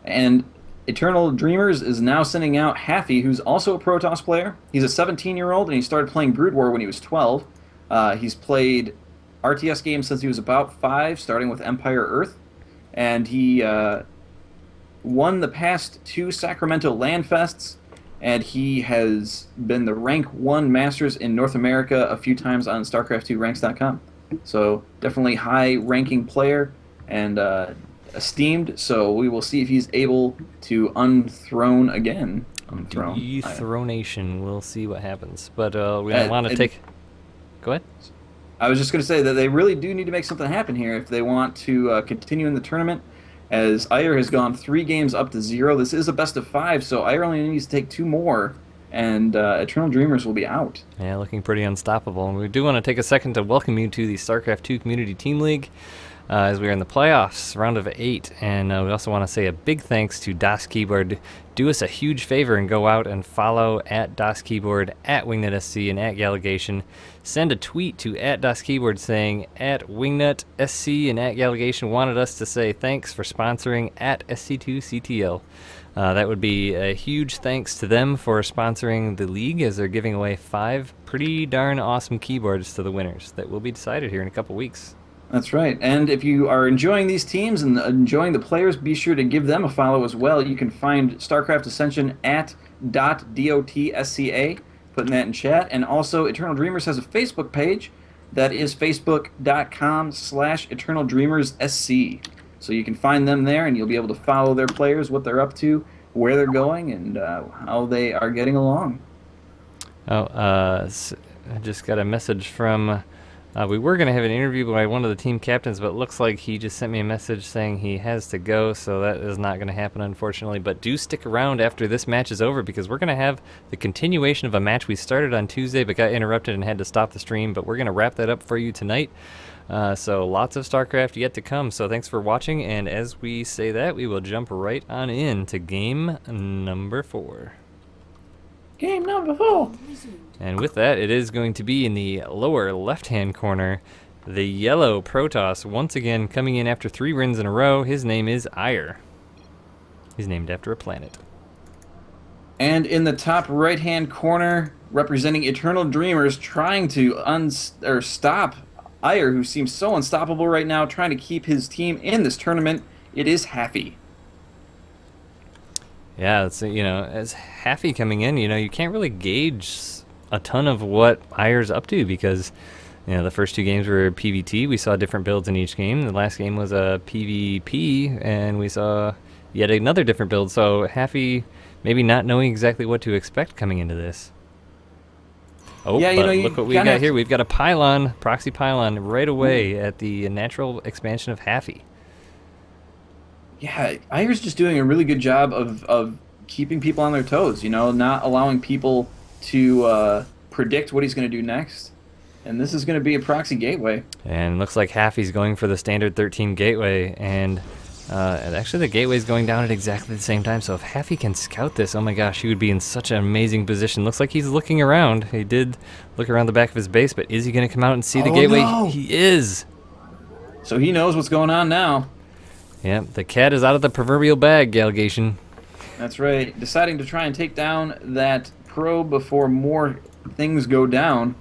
And Eternal Dreamers is now sending out Haffy, who's also a Protoss player. He's a 17-year-old, and he started playing Brood War when he was 12. He's played RTS games since he was about 5, starting with Empire Earth. And he won the past 2 Sacramento Land Fests, and he has been the rank 1 Masters in North America a few times on StarCraft2Ranks.com. So definitely high-ranking player and esteemed. So we will see if he's able to unthrone again. Dethronation. We'll see what happens. But we want to take... Go ahead. I was just going to say that they really do need to make something happen here if they want to continue in the tournament, as Aiur has gone 3 games up to 0. This is a best of 5, so Aiur only needs to take 2 more, and Eternal Dreamers will be out. Yeah, looking pretty unstoppable. And we do want to take a second to welcome you to the StarCraft 2 Community Team League, as we are in the playoffs, round of 8. And we also want to say a big thanks to Das Keyboard. Do us a huge favor and go out and follow at Das Keyboard, at WingnutSC, and at Galligation. Send a tweet to at Das Keyboard saying at WingnutSC and at Galligation wanted us to say thanks for sponsoring at SC2CTL. That would be a huge thanks to them for sponsoring the league, as they're giving away 5 pretty darn awesome keyboards to the winners that will be decided here in a couple weeks. That's right. And if you are enjoying these teams and enjoying the players, be sure to give them a follow as well. You can find StarCraft Ascension at .dotsca, putting that in chat. And also, Eternal Dreamers has a Facebook page that is facebook.com/EternalDreamersSC. So you can find them there, and you'll be able to follow their players, what they're up to, where they're going, and how they are getting along. Oh, I just got a message from... we were going to have an interview by one of the team captains, but it looks like he just sent me a message saying he has to go, so that is not going to happen, unfortunately. But do stick around after this match is over, because we're going to have the continuation of a match we started on Tuesday but got interrupted and had to stop the stream, but we're going to wrap that up for you tonight. So lots of StarCraft yet to come, so thanks for watching, and as we say that, we will jump right on in to game number 4. Game number 4! And with that, it is going to be in the lower left-hand corner, the yellow Protoss, once again coming in after 3 wins in a row. His name is Aiur. He's named after a planet. And in the top right-hand corner, representing Eternal Dreamers, trying to stop Aiur, who seems so unstoppable right now, trying to keep his team in this tournament, it is Haffy. Yeah, it's, you know, as Haffy coming in, you know, you can't really gauge a ton of what Aiur's up to, because, you know, the first 2 games were PvT. We saw different builds in each game. The last game was a PvP, and we saw yet another different build. So Haffy maybe not knowing exactly what to expect coming into this. Oh, yeah, but look what we got here. We've got a pylon, proxy pylon, right away at the natural expansion of Haffy. Yeah, Aiur's just doing a really good job of keeping people on their toes, you know, not allowing people to predict what he's going to do next. And this is going to be a proxy gateway. And looks like Haffy's going for the standard 13 gateway, and actually the gateway's going down at exactly the same time, so if Haffy can scout this, oh my gosh, he would be in such an amazing position. Looks like he's looking around. He did look around the back of his base, but is he going to come out and see the gateway? No. He is! So he knows what's going on now. Yep, the cat is out of the proverbial bag, Galligation. That's right. Deciding to try and take down that probe before more things go down.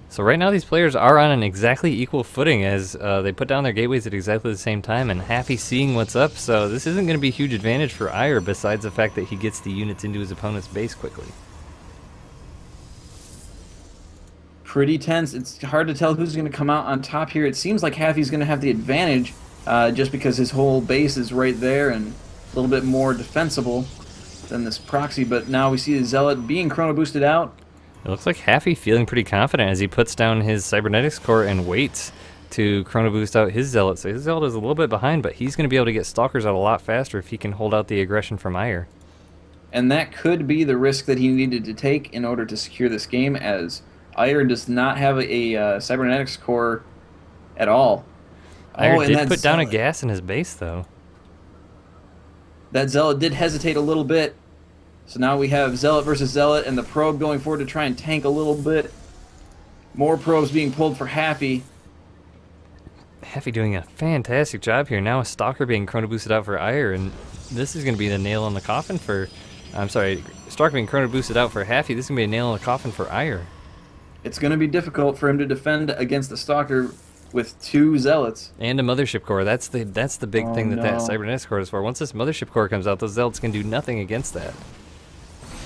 So right now these players are on an exactly equal footing, as they put down their gateways at exactly the same time, and Haffy seeing what's up, so this isn't going to be a huge advantage for Aiur, besides the fact that he gets the units into his opponent's base quickly. Pretty tense. It's hard to tell who's going to come out on top here. It seems like Haffy's going to have the advantage, just because his whole base is right there and a little bit more defensible than this proxy, but now we see the Zealot being chrono boosted out. It looks like Haffy feeling pretty confident as he puts down his Cybernetics core and waits to chrono boost out his Zealot. So his Zealot is a little bit behind, but he's going to be able to get Stalkers out a lot faster if he can hold out the aggression from Aiur. And that could be the risk that he needed to take in order to secure this game, as Aiur does not have a Cybernetics core at all. Aiur did put down a gas in his base, though. That Zealot did hesitate a little bit. So now we have Zealot versus Zealot, and the probe going forward to try and tank a little bit. More probes being pulled for Haffy. Happy doing a fantastic job here. Now a Stalker being chrono boosted out for Ire, and this is going to be the nail in the coffin for... I'm sorry, Stalker being chrono boosted out for Happy. This is going to be a nail in the coffin for Ire. It's going to be difficult for him to defend against the Stalker with 2 Zealots. And a Mothership Core. That's the big thing that Cybernetics Core is for. Once this Mothership Core comes out, those Zealots can do nothing against that.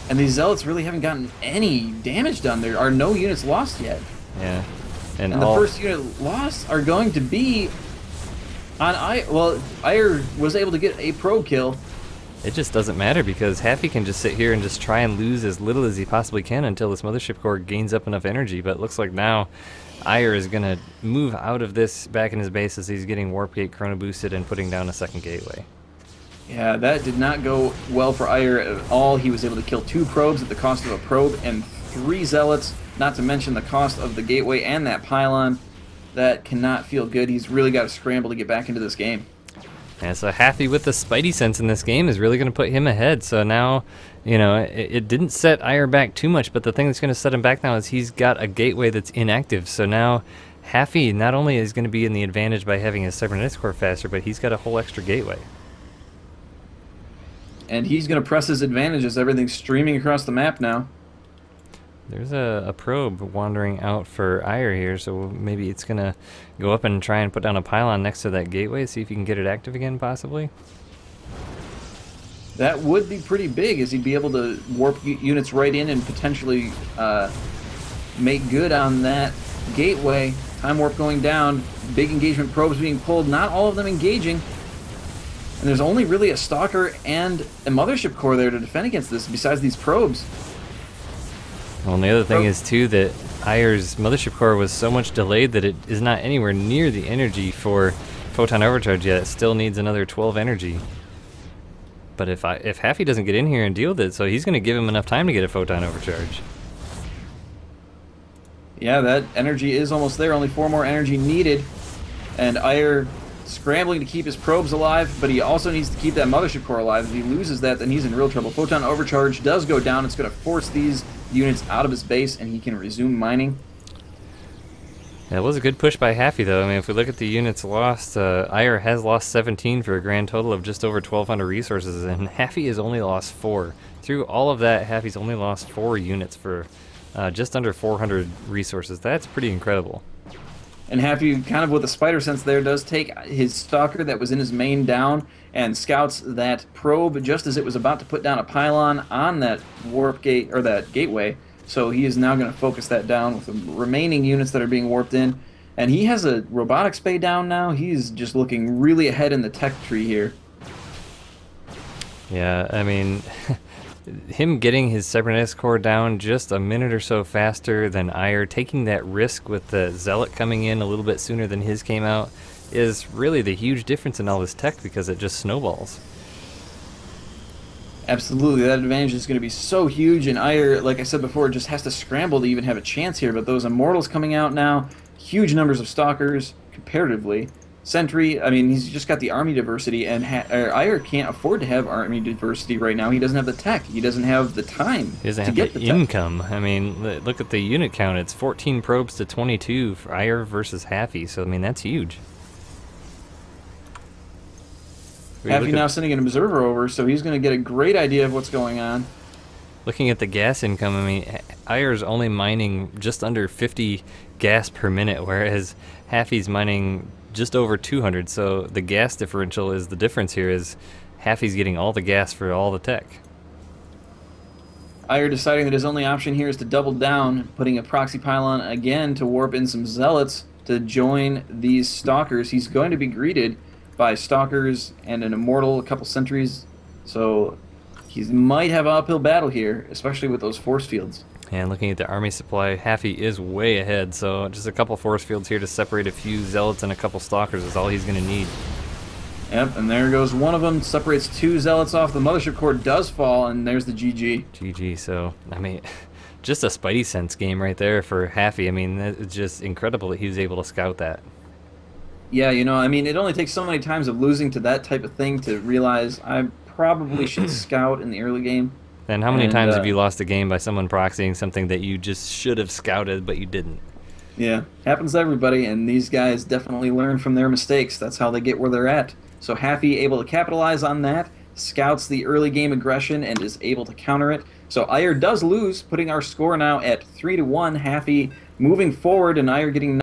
And these Zealots really haven't gotten any damage done. There are no units lost yet. Yeah. And the first unit lost are going to be on Ire was able to get a probe kill. It just doesn't matter because Happy can just sit here and just try and lose as little as he possibly can until this Mothership Core gains up enough energy. But it looks like now Ire is going to move out of this back in his base as he's getting Warp Gate chrono boosted and putting down a second gateway. Yeah, that did not go well for Ire at all. He was able to kill 2 probes at the cost of a probe and 3 Zealots, not to mention the cost of the gateway and that pylon. That cannot feel good. He's really got to scramble to get back into this game. And so Happy with the Spidey sense in this game is really going to put him ahead. So now, you know, it didn't set Ire back too much, but the thing that's going to set him back now is he's got a gateway that's inactive. So now Happy not only is going to be in the advantage by having his Cybernetics Core faster, but he's got a whole extra gateway. And he's going to press his advantage as everything's streaming across the map now. There's a probe wandering out for Ire here, so maybe it's going to go up and try and put down a pylon next to that gateway, see if you can get it active again, possibly. That would be pretty big, as he'd be able to warp units right in and potentially make good on that gateway. Time warp going down, big engagement probes being pulled, not all of them engaging. And there's only really a Stalker and a Mothership Core there to defend against this, besides these probes. Well, and the other thing is, too, that Ire's Mothership Core was so much delayed that it is not anywhere near the energy for Photon Overcharge yet. It still needs another 12 energy. But if Happy doesn't get in here and deal with it, so he's going to give him enough time to get a Photon Overcharge. Yeah, that energy is almost there. Only 4 more energy needed. And Ire scrambling to keep his probes alive, but he also needs to keep that Mothership Core alive. If he loses that, then he's in real trouble. Photon Overcharge does go down. It's going to force these units out of his base, and he can resume mining. Yeah, it was a good push by Happy, though. I mean, if we look at the units lost, Ire has lost 17 for a grand total of just over 1,200 resources, and Happy has only lost 4. Through all of that, Happy's only lost 4 units for just under 400 resources. That's pretty incredible. And Happy, kind of with the spider sense there, does take his Stalker that was in his main down and scouts that probe just as it was about to put down a pylon on that warp gate, or that gateway. So he is now going to focus that down with the remaining units that are being warped in. And he has a robotics bay down now. He's just looking really ahead in the tech tree here. Yeah, I mean, him getting his Cybernetics Core down just a minute or so faster than Ire, taking that risk with the Zealot coming in a little bit sooner than his came out, is really the huge difference in all this tech, because it just snowballs. Absolutely, that advantage is going to be so huge, and Ire, like I said before, just has to scramble to even have a chance here. But those Immortals coming out now, huge numbers of Stalkers comparatively. Sentry, I mean, he's just got the army diversity, and Ire can't afford to have army diversity right now. He doesn't have the tech. He doesn't have the time He doesn't to have get the the tech. income. I mean, look at the unit count. It's 14 probes to 22 for Ire versus Happy. So, I mean, that's huge. Happy now sending an observer over, so he's going to get a great idea of what's going on. Looking at the gas income, I mean, Ire's only mining just under 50 gas per minute, whereas Happy's mining just over 200. So the gas differential is the difference here, is Happy's getting all the gas for all the tech. Ire deciding that his only option here is to double down, putting a proxy pylon again to warp in some Zealots to join these Stalkers. He's going to be greeted by Stalkers and an Immortal, a couple sentries, so he might have an uphill battle here, especially with those force fields. And looking at the army supply, Happy is way ahead, so just a couple force fields here to separate a few Zealots and a couple Stalkers is all he's going to need. Yep, and there goes one of them, separates 2 Zealots off. The Mothership Core does fall, and there's the GG. GG, so, I mean, just a Spidey sense game right there for Happy. I mean, it's just incredible that he was able to scout that. Yeah, you know, I mean, it only takes so many times of losing to that type of thing to realize I probably should scout in the early game. And how many times have you lost a game by someone proxying something that you just should have scouted, but you didn't? Yeah, happens to everybody, and these guys definitely learn from their mistakes. That's how they get where they're at. So Happy able to capitalize on that, scouts the early game aggression, and is able to counter it. So Iyer does lose, putting our score now at 3-1. Happy moving forward, and Iyer getting